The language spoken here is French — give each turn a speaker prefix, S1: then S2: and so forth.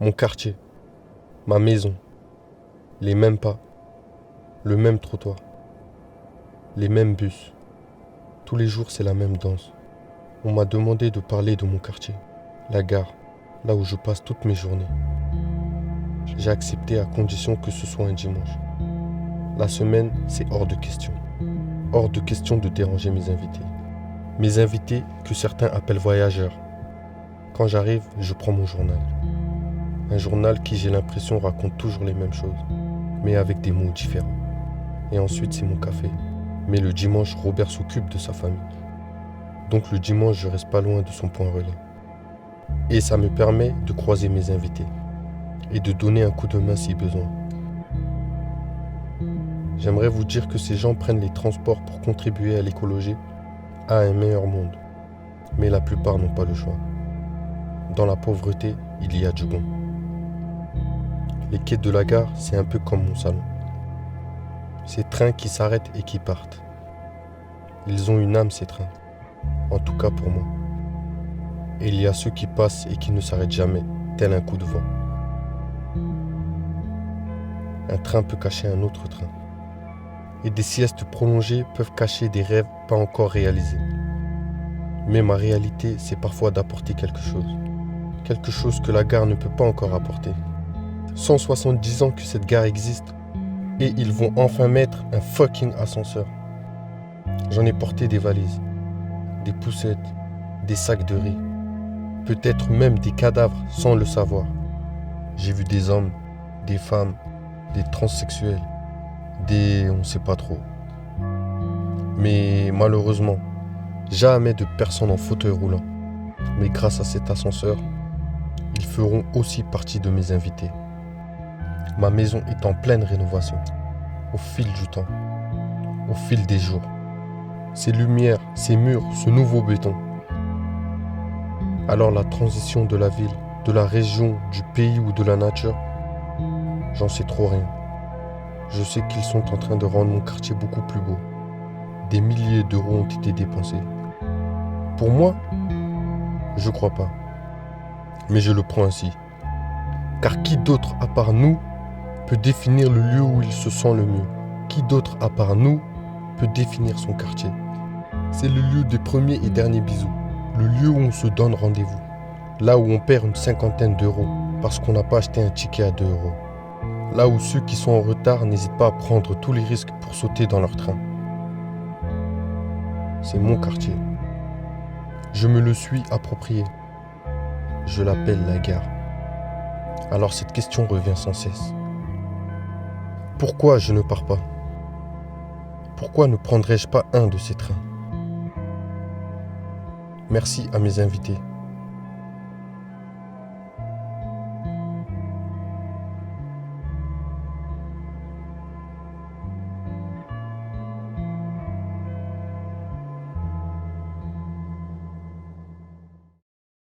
S1: Mon quartier, ma maison, les mêmes pas, le même trottoir, les mêmes bus. Tous les jours, c'est la même danse. On m'a demandé de parler de mon quartier, la gare, là où je passe toutes mes journées. J'ai accepté à condition que ce soit un dimanche. La semaine, c'est hors de question. Hors de question de déranger mes invités. Mes invités que certains appellent voyageurs. Quand j'arrive, je prends mon journal. Un journal qui, j'ai l'impression, raconte toujours les mêmes choses, mais avec des mots différents. Et ensuite, c'est mon café. Mais le dimanche, Robert s'occupe de sa famille. Donc le dimanche, je reste pas loin de son point relais. Et ça me permet de croiser mes invités et de donner un coup de main si besoin. J'aimerais vous dire que ces gens prennent les transports pour contribuer à l'écologie, à un meilleur monde. Mais la plupart n'ont pas le choix. Dans la pauvreté, il y a du bon. Les quais de la gare, c'est un peu comme mon salon. Ces trains qui s'arrêtent et qui partent. Ils ont une âme, ces trains. En tout cas pour moi. Et il y a ceux qui passent et qui ne s'arrêtent jamais, tel un coup de vent. Un train peut cacher un autre train. Et des siestes prolongées peuvent cacher des rêves pas encore réalisés. Mais ma réalité, c'est parfois d'apporter quelque chose. Quelque chose que la gare ne peut pas encore apporter. 170 ans que cette gare existe, et ils vont enfin mettre un fucking ascenseur. J'en ai porté des valises, des poussettes, des sacs de riz, peut-être même des cadavres sans le savoir. J'ai vu des hommes, des femmes, des transsexuels, des on sait pas trop. Mais malheureusement, jamais de personnes en fauteuil roulant. Mais grâce à cet ascenseur, ils feront aussi partie de mes invités. Ma maison est en pleine rénovation, au fil du temps, au fil des jours. Ces lumières, ces murs, ce nouveau béton. Alors la transition de la ville, de la région, du pays ou de la nature, j'en sais trop rien. Je sais qu'ils sont en train de rendre mon quartier beaucoup plus beau. Des milliers d'euros ont été dépensés. Pour moi, je crois pas. Mais je le prends ainsi. Car qui d'autre à part nous peut définir le lieu où il se sent le mieux? Qui d'autre à part nous peut définir son quartier? C'est le lieu des premiers et derniers bisous. Le lieu où on se donne rendez-vous. Là où on perd une cinquantaine d'euros parce qu'on n'a pas acheté un ticket à 2 euros. Là où ceux qui sont en retard n'hésitent pas à prendre tous les risques pour sauter dans leur train. C'est mon quartier. Je me le suis approprié. Je l'appelle la gare. Alors cette question revient sans cesse. Pourquoi je ne pars pas? Pourquoi ne prendrais-je pas un de ces trains? Merci à mes invités.